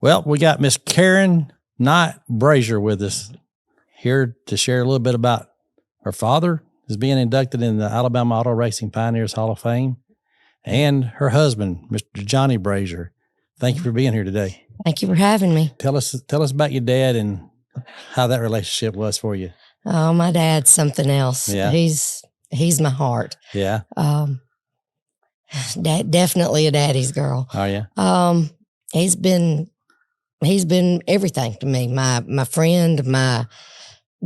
Well, we got Miss Karen Knight Brazier with us here to share a little bit about her father is being inducted in the Alabama Auto Racing Pioneers Hall of Fame, and her husband, Mr. Johnny Brazier. Thank you for being here today. Thank you for having me. Tell us about your dad and how that relationship was for you. Oh, my dad's something else. Yeah. He's my heart. Yeah. Definitely a daddy's girl. Oh yeah. He's been everything to me. My friend, my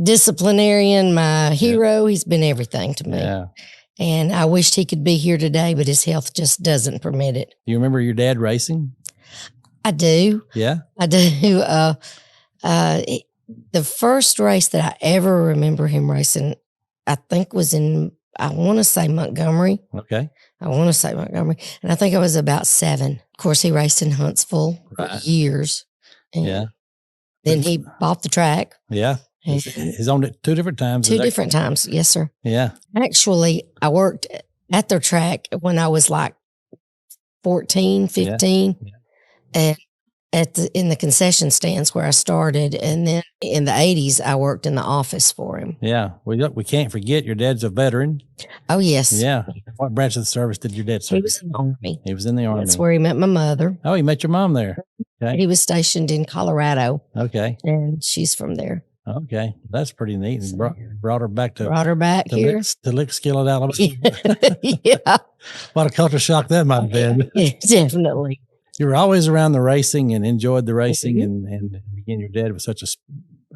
disciplinarian, my hero. He's been everything to me. Yeah. And I wished he could be here today, but his health just doesn't permit it. You remember your dad racing? I do. Yeah. I do. The first race that I ever remember him racing, I think was in, I want to say Montgomery. Okay. I want to say Montgomery. And I think I was about 7. Of course, he raced in Huntsville for years. And then he bought the track. Yeah. He's on it 2 different times. 2 different times. Yes, sir. Yeah. Actually, I worked at their track when I was like 14, 15. And in the concession stands where I started. And then in the 80s, I worked in the office for him. Yeah. We can't forget your dad's a veteran. Oh, yes. Yeah. What branch of the service did your dad serve? He was in the Army. He was in the Army. That's where he met my mother. Oh, he met your mom there. Okay. He was stationed in Colorado. Okay. And she's from there. Okay. That's pretty neat. And brought her back to here. To Lickskillet, Alabama. Yeah. What a culture shock that might have been. Yeah, definitely. You were always around the racing and enjoyed the racing. And again, your dad was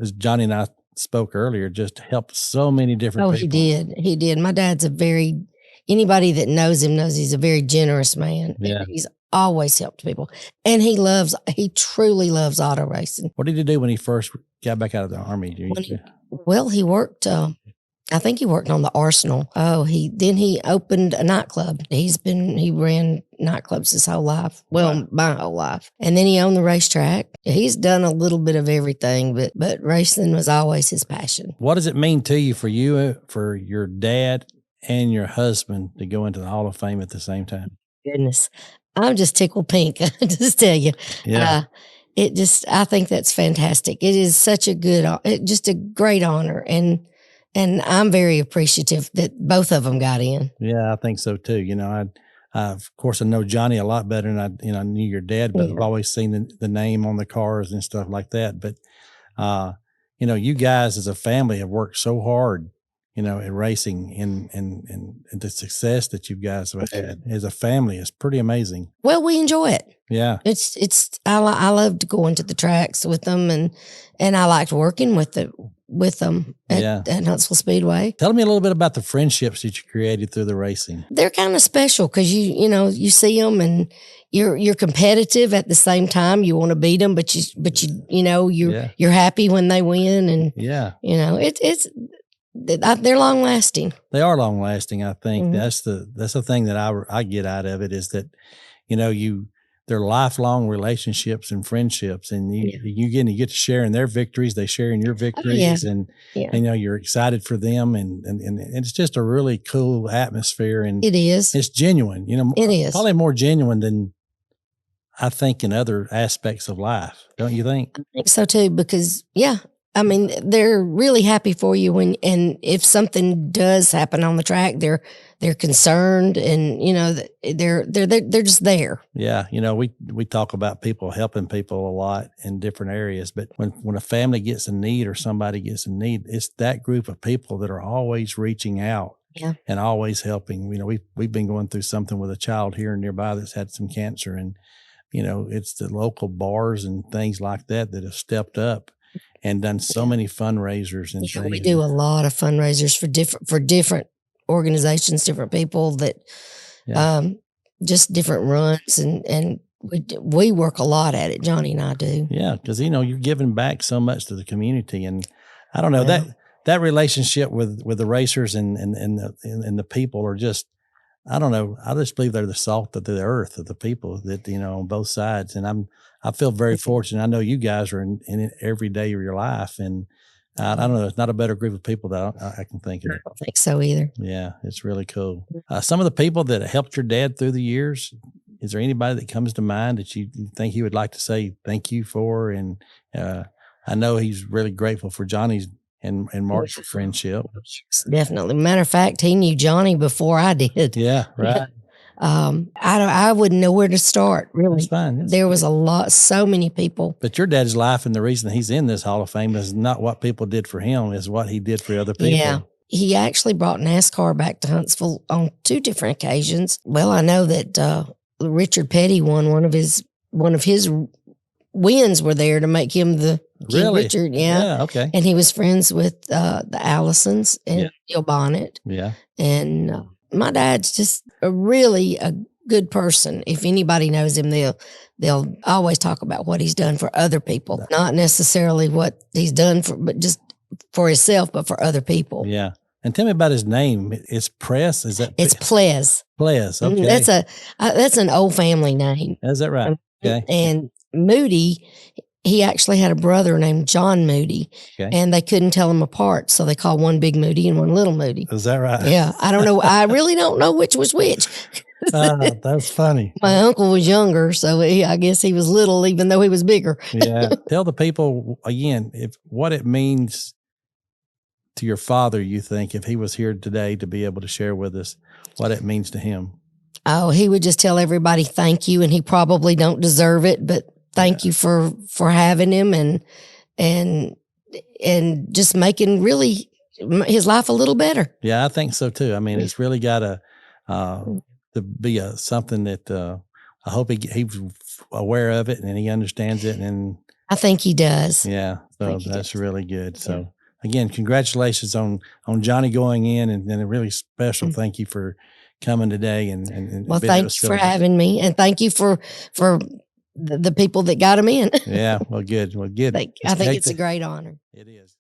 as Johnny and I spoke earlier, just helped so many different people. He did. My dad's anybody that knows him knows he's a very generous man. Yeah. He's always helped people. And he truly loves auto racing. What did he do when he first got back out of the Army? He worked, I think he worked on the Arsenal. He opened a nightclub. He ran nightclubs his whole life. Well, my whole life. And then he owned the racetrack. He's done a little bit of everything, but racing was always his passion. What does it mean to you, for your dad and your husband to go into the Hall of Fame at the same time? Goodness. I'm just tickled pink. I just tell you. Yeah. I think that's fantastic. It is such just a great honor. And I'm very appreciative that both of them got in. Yeah, I think so too. Of course, I know Johnny a lot better than I knew your dad, but I've always seen the name on the cars and stuff like that. But, you guys as a family have worked so hard, in racing and the success that you guys have had as a family is pretty amazing. Well, we enjoy it. Yeah. I loved going to the tracks with them and I liked working with them at Huntsville Speedway. Tell me a little bit about the friendships that you created through the racing. They're kind of special because you see them and you're competitive at the same time. You want to beat them, but you're happy when they win, and they're long lasting. They are long lasting. I think that's the thing that I get out of it is that they're lifelong relationships and friendships, and you get to share in their victories. They share in your victories, and you're excited for them, and it's just a really cool atmosphere. And it is. It's genuine. It is probably more genuine than I think in other aspects of life. Don't you think? I think so too, because they're really happy for you and if something does happen on the track, they're concerned, and they're just there. Yeah, we talk about people helping people a lot in different areas, but when a family gets in need or somebody gets in need, it's that group of people that are always reaching out and always helping. We've been going through something with a child here nearby that's had some cancer, and it's the local bars and things like that have stepped up and done so many fundraisers and things. We do a lot of fundraisers for different organizations, different people that just different runs, and we work a lot at it. Johnny and I do. Yeah, because you're giving back so much to the community, and I don't know that relationship with the racers and the people are just, I don't know. I just believe they're the salt of the earth of the people that on both sides, and I feel very fortunate. I know you guys are in it every day of your life, and I don't know. It's not a better group of people that I can think of. I don't think so either. Yeah, it's really cool. Some of the people that helped your dad through the years, is there anybody that comes to mind that you think he would like to say thank you for? And I know he's really grateful for Johnny's and Mark's friendship. Definitely. Matter of fact, he knew Johnny before I did. Yeah, right. I wouldn't know where to start, really. That's fine. There was so many people. But your dad's life and the reason he's in this Hall of Fame is not what people did for him, is what he did for other people. Yeah. He actually brought NASCAR back to Huntsville on 2 different occasions. Well, I know that Richard Petty won one of his wins were there to make him the King Richard. Yeah. Okay. And he was friends with the Allisons and Bill Bonnet. Yeah. And my dad's just really a good person. If anybody knows him, they'll always talk about what he's done for other people, not necessarily what he's done but just for himself, but for other people. Yeah. And tell me about his name. It's Press. Is that? It's Ples. Ples. Okay. That's an old family name. Is that right? Okay. And Moody, he actually had a brother named John Moody, and they couldn't tell them apart, so they called one Big Moody and one Little Moody. Is that right? Yeah. I don't know. I really don't know which was which. That's funny. My uncle was younger, so I guess he was little, even though he was bigger. Yeah. Tell the people again what it means to your father. You think if he was here today to be able to share with us what it means to him? Oh, he would just tell everybody thank you, and he probably don't deserve it, but thank you for having him and just making really his life a little better. Yeah, I think so too. I mean, it's really got to be something that I hope he's aware of it and he understands it. And I think he does. Yeah, so that's really good. Yeah. So again, congratulations on Johnny going in, and then a really special thank you for coming today. And well, thanks for having me, and thank you for the people that got him in. Yeah, well, good. Well, good. I think it's a great honor. It is.